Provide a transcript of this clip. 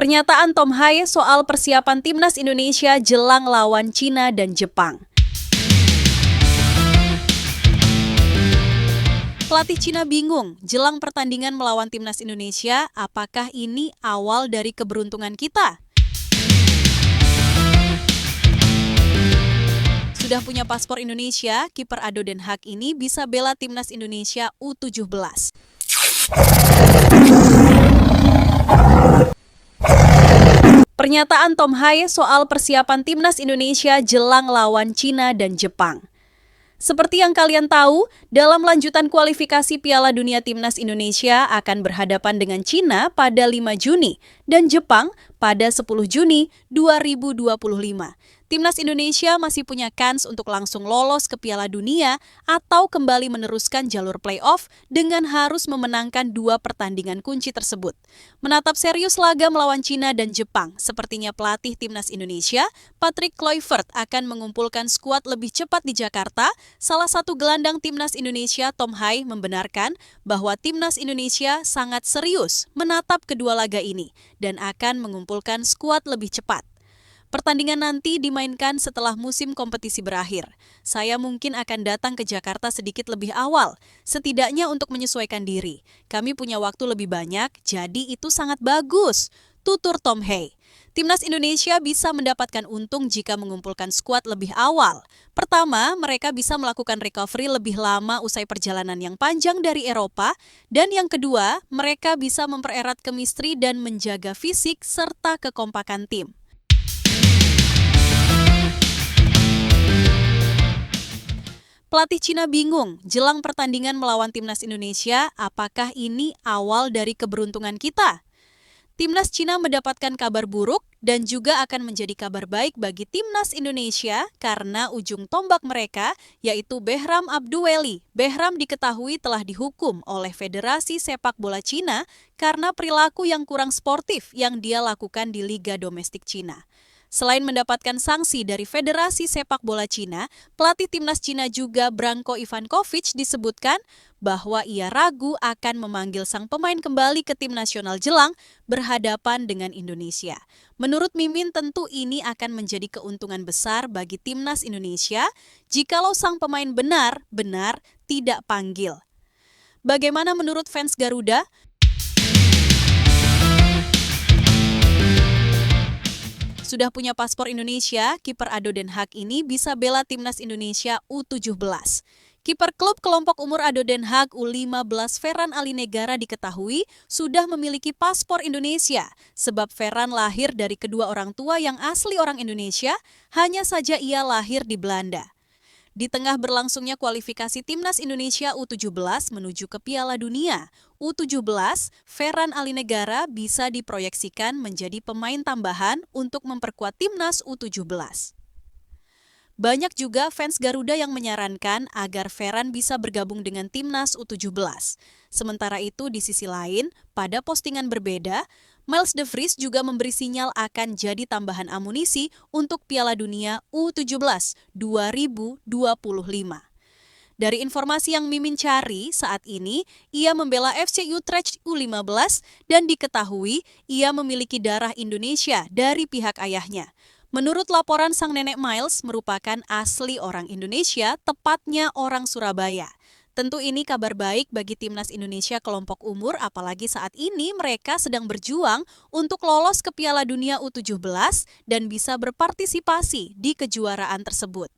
Pernyataan Tom Hai soal persiapan timnas Indonesia jelang lawan Cina dan Jepang. Pelatih Cina bingung jelang pertandingan melawan timnas Indonesia, apakah ini awal dari keberuntungan kita? Sudah punya paspor Indonesia, kiper Ado Den Haag ini bisa bela timnas Indonesia U17. Pernyataan Tom Hai soal persiapan timnas Indonesia jelang lawan Cina dan Jepang. Seperti yang kalian tahu, dalam lanjutan kualifikasi Piala Dunia Timnas Indonesia akan berhadapan dengan Cina pada 5 Juni dan Jepang pada 10 Juni 2025. Timnas Indonesia masih punya kans untuk langsung lolos ke Piala Dunia atau kembali meneruskan jalur playoff dengan harus memenangkan 2 pertandingan kunci tersebut. Menatap serius laga melawan Cina dan Jepang, sepertinya pelatih Timnas Indonesia, Patrick Kluivert, akan mengumpulkan skuad lebih cepat di Jakarta. Salah satu gelandang Timnas Indonesia, Tom Hai, membenarkan bahwa Timnas Indonesia sangat serius menatap kedua laga ini dan akan mengumpulkan skuad lebih cepat. Pertandingan nanti dimainkan setelah musim kompetisi berakhir. Saya mungkin akan datang ke Jakarta sedikit lebih awal, setidaknya untuk menyesuaikan diri. Kami punya waktu lebih banyak, jadi itu sangat bagus, tutur Tom Hai. Timnas Indonesia bisa mendapatkan untung jika mengumpulkan skuad lebih awal. Pertama, mereka bisa melakukan recovery lebih lama usai perjalanan yang panjang dari Eropa. Dan yang kedua, mereka bisa mempererat chemistry dan menjaga fisik serta kekompakan tim. Pelatih Cina bingung jelang pertandingan melawan timnas Indonesia, apakah ini awal dari keberuntungan kita? Timnas Cina mendapatkan kabar buruk dan juga akan menjadi kabar baik bagi timnas Indonesia karena ujung tombak mereka yaitu Behram Abduweli. Behram diketahui telah dihukum oleh Federasi Sepak Bola Cina karena perilaku yang kurang sportif yang dia lakukan di Liga Domestik Cina. Selain mendapatkan sanksi dari Federasi Sepak Bola Cina, pelatih timnas Cina juga Branko Ivankovic disebutkan bahwa ia ragu akan memanggil sang pemain kembali ke tim nasional jelang berhadapan dengan Indonesia. Menurut Mimin, tentu ini akan menjadi keuntungan besar bagi timnas Indonesia jikalau sang pemain benar-benar tidak panggil. Bagaimana menurut fans Garuda? Sudah punya paspor Indonesia, kiper Ado Den Haag ini bisa bela timnas Indonesia U17. Kiper klub kelompok umur Ado Den Haag U15 Ferran Alinegara diketahui sudah memiliki paspor Indonesia sebab Ferran lahir dari kedua orang tua yang asli orang Indonesia, hanya saja ia lahir di Belanda. Di tengah berlangsungnya kualifikasi timnas Indonesia U17 menuju ke Piala Dunia, U17, Ferran Alinegara bisa diproyeksikan menjadi pemain tambahan untuk memperkuat timnas U17. Banyak juga fans Garuda yang menyarankan agar Ferran bisa bergabung dengan timnas U17. Sementara itu di sisi lain, pada postingan berbeda, Miles De Vries juga memberi sinyal akan jadi tambahan amunisi untuk Piala Dunia U17 2025. Dari informasi yang Mimin cari, saat ini ia membela FC Utrecht U15 dan diketahui ia memiliki darah Indonesia dari pihak ayahnya. Menurut laporan sang nenek Miles merupakan asli orang Indonesia, tepatnya orang Surabaya. Tentu ini kabar baik bagi timnas Indonesia kelompok umur, apalagi saat ini mereka sedang berjuang untuk lolos ke Piala Dunia U17 dan bisa berpartisipasi di kejuaraan tersebut.